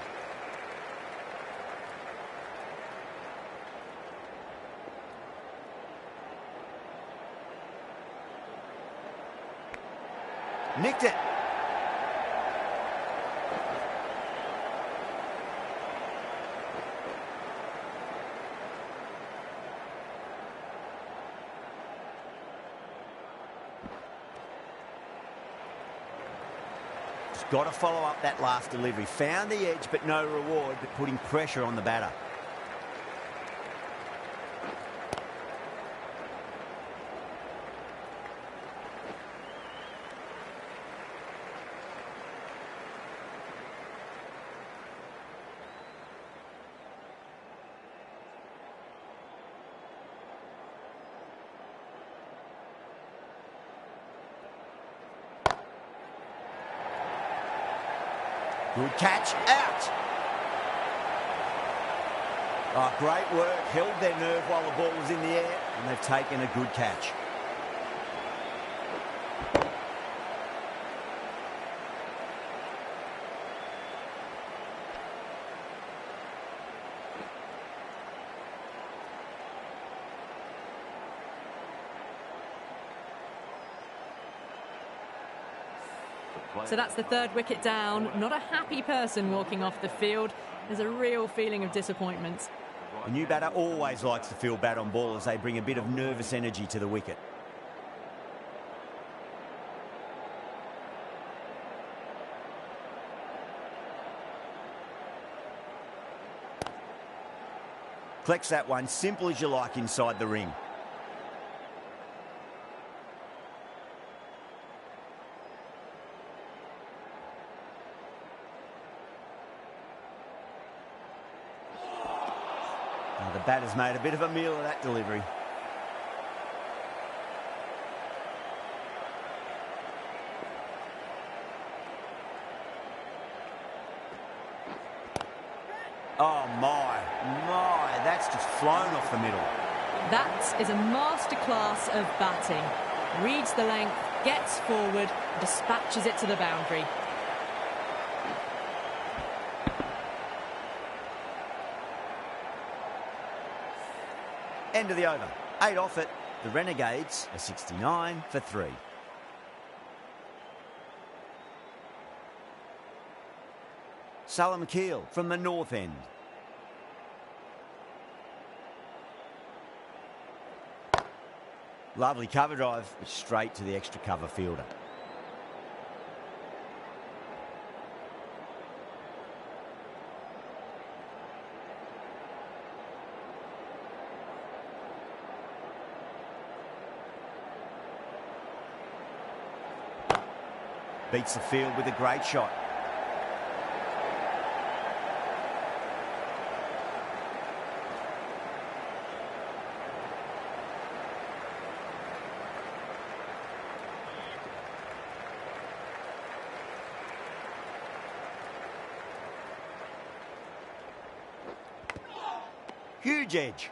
Nicked it. Got to follow up that last delivery. Found the edge, but no reward, but putting pressure on the batter. Good catch, out. Oh, great work, held their nerve while the ball was in the air, and they've taken a good catch. So that's the 3rd wicket down. Not a happy person walking off the field. There's a real feeling of disappointment. The new batter always likes to feel bad on ball as they bring a bit of nervous energy to the wicket. Collects that one, simple as you like inside the ring. The batter's made a bit of a meal of that delivery. Oh my, that's just flown off the middle. That is a masterclass of batting. Reads the length, gets forward, dispatches it to the boundary. End of the over. 8 off it. The Renegades are 69 for 3. Salam Keel from the north end. Lovely cover drive, but straight to the extra cover fielder. Beats the field with a great shot. Huge edge.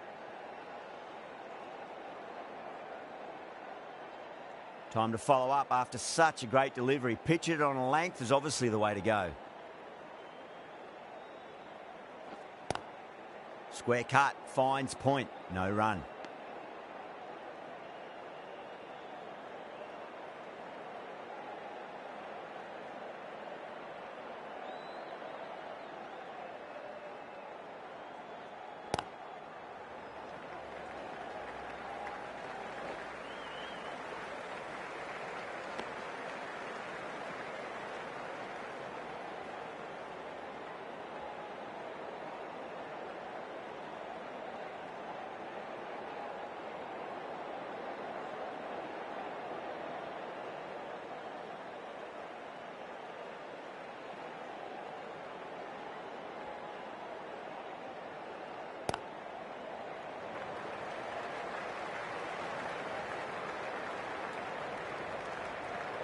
Time to follow up after such a great delivery. Pitch it on a length is obviously the way to go. Square cut, finds point, no run.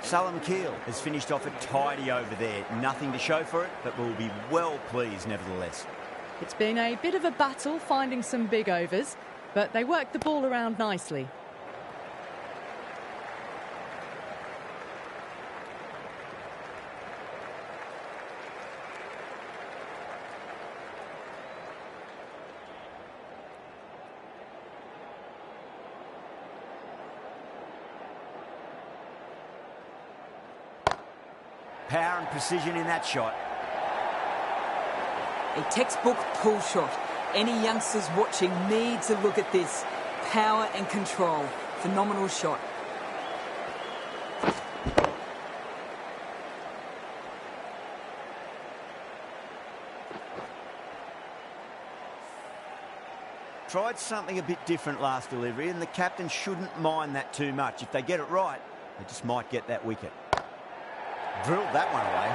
Salem Keel has finished off a tidy over there. Nothing to show for it, but will be well pleased nevertheless. It's been a bit of a battle finding some big overs, but they worked the ball around nicely. Power and precision in that shot. A textbook pull shot. Any youngsters watching need to look at this. Power and control. Phenomenal shot. Tried something a bit different last delivery, and the captain shouldn't mind that too much. If they get it right, they just might get that wicket. Drilled that one away.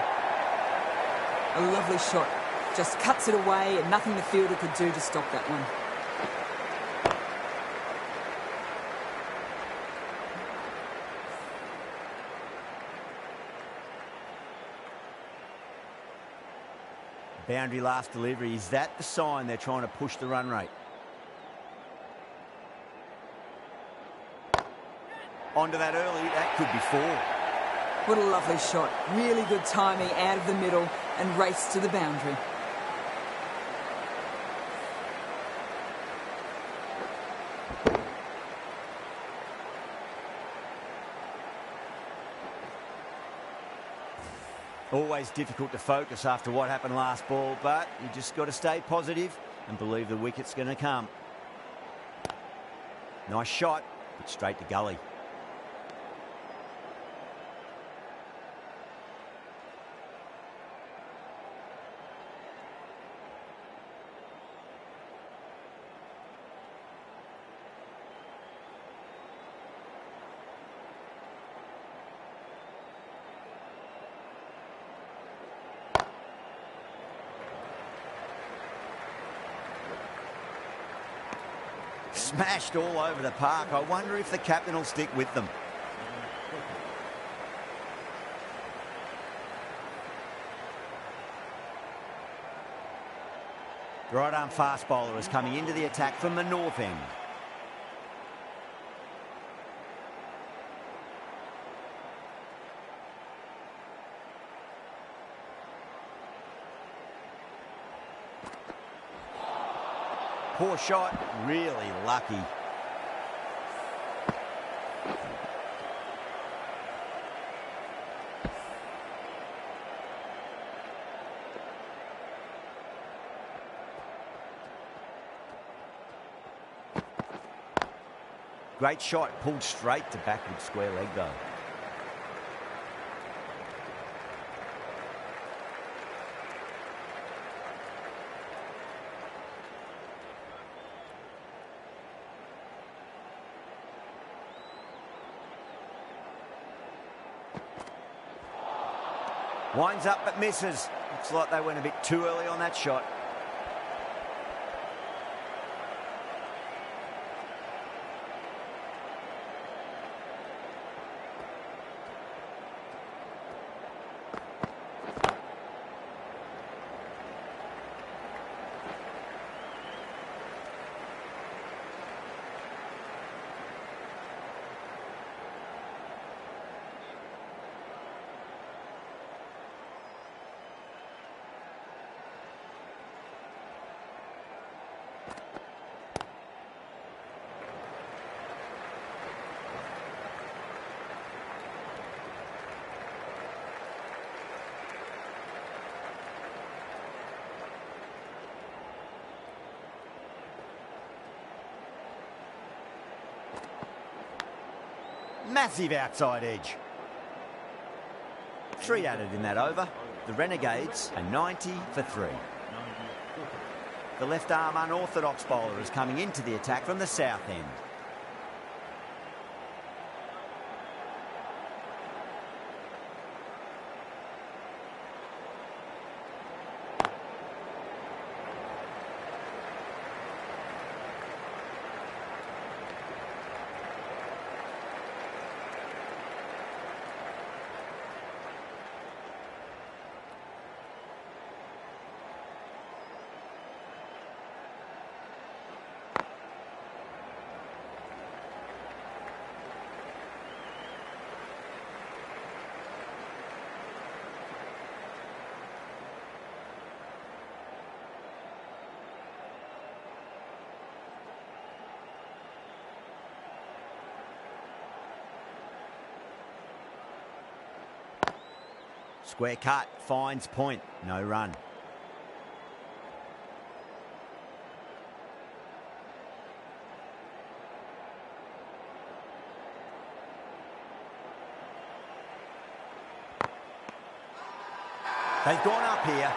A lovely shot. Just cuts it away and nothing the fielder could do to stop that one. Boundary last delivery. Is that the sign they're trying to push the run rate? Onto that early. That could be 4. What a lovely shot. Really good timing out of the middle and race to the boundary. Always difficult to focus after what happened last ball, but you just got to stay positive and believe the wicket's going to come. Nice shot, but straight to gully. Smashed all over the park. I wonder if the captain will stick with them. Right arm fast bowler is coming into the attack from the north end. Poor shot, really lucky. Great shot, pulled straight to backward square leg though. Winds up but misses. Looks like they went a bit too early on that shot. Massive outside edge. 3 added in that over. The Renegades are 90 for 3. The left arm unorthodox bowler is coming into the attack from the south end. Square cut, finds point, no run. They've gone up here.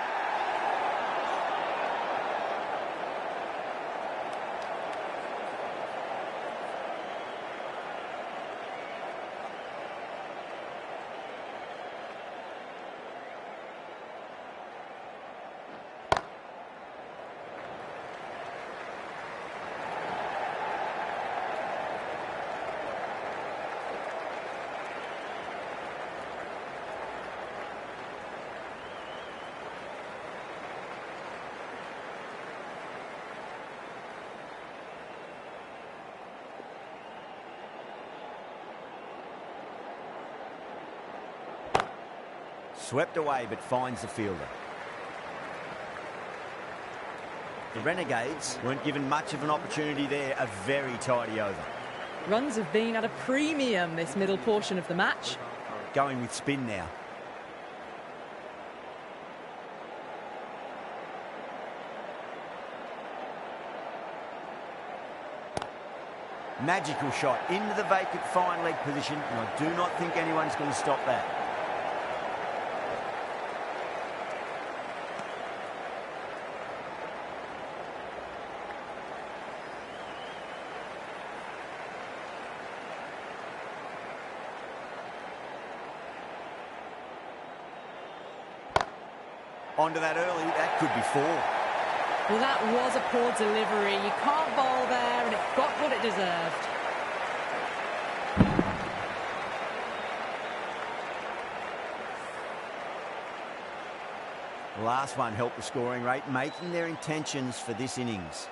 Swept away but finds the fielder. The Renegades weren't given much of an opportunity there. A very tidy over. Runs have been at a premium this middle portion of the match. Going with spin now. Magical shot into the vacant fine leg position, and I do not think anyone's going to stop that. Onto that early, that could be 4. Well, that was a poor delivery. You can't bowl there, and it got what it deserved. The last one helped the scoring rate, making their intentions for this innings.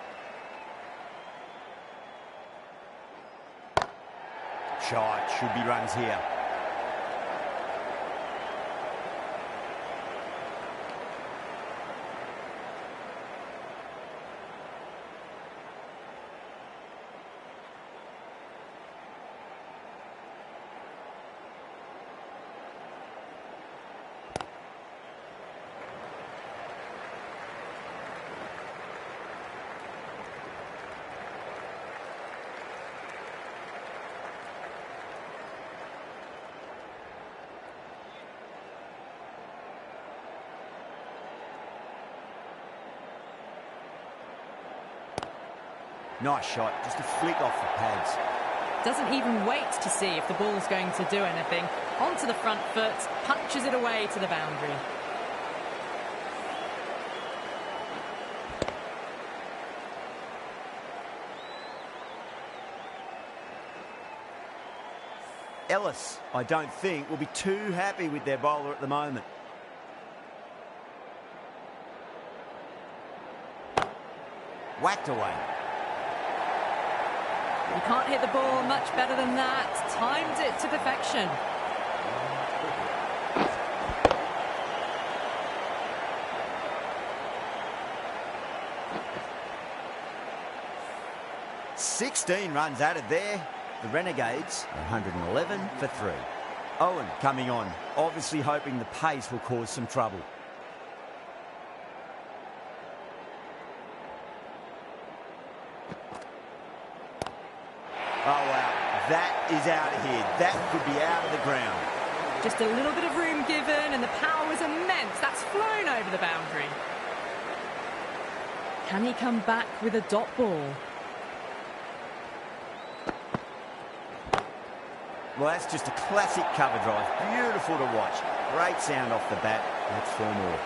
Shot, should be runs here. Nice shot, just a flick off the pads. Doesn't even wait to see if the ball's going to do anything. Onto the front foot, punches it away to the boundary. Ellis, I don't think, will be too happy with their bowler at the moment. Whacked away. You can't hit the ball much better than that. Timed it to perfection. "16 runs added there. The Renegades, 111 for 3. Owen coming on, obviously hoping the pace will cause some trouble. Oh, wow. That is out of here. That could be out of the ground. Just a little bit of room given, and the power was immense. That's flown over the boundary. Can he come back with a dot ball? Well, that's just a classic cover drive. Beautiful to watch. Great sound off the bat. That's 4 more.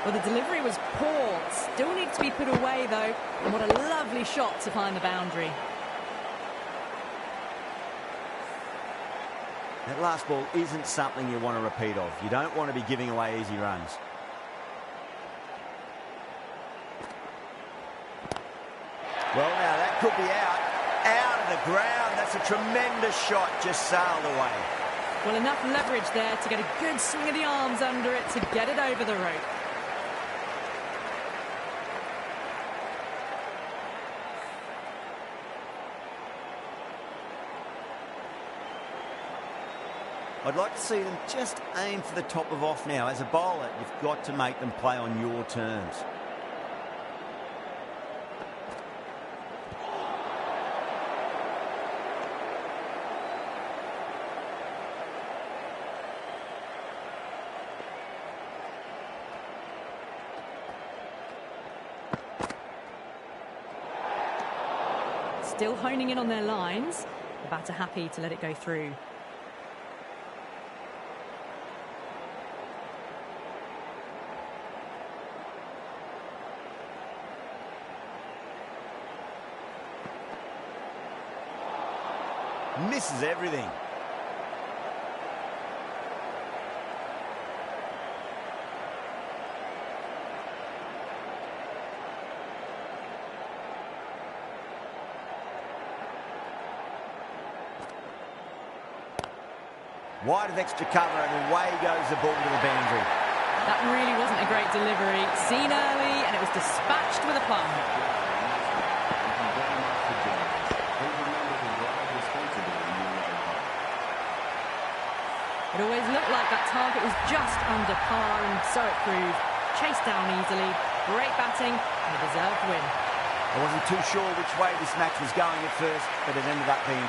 Well, the delivery was poor. Still needs to be put away, though. And what a lovely shot to find the boundary. That last ball isn't something you want to repeat of. You don't want to be giving away easy runs. Well, now that could be out. Out of the ground. That's a tremendous shot. Just sailed away. Well, enough leverage there to get a good swing of the arms under it to get it over the rope. I'd like to see them just aim for the top of off now. As a bowler, you've got to make them play on your terms. Still honing in on their lines. The batter happy to let it go through. Misses everything. Wide of extra cover, and away goes the ball to the boundary. That really wasn't a great delivery. Seen early, and it was dispatched with a plum. It always looked like that target was just under par, and so it proved. Chased down easily, great batting, and a deserved win. I wasn't too sure which way this match was going at first, but it ended up being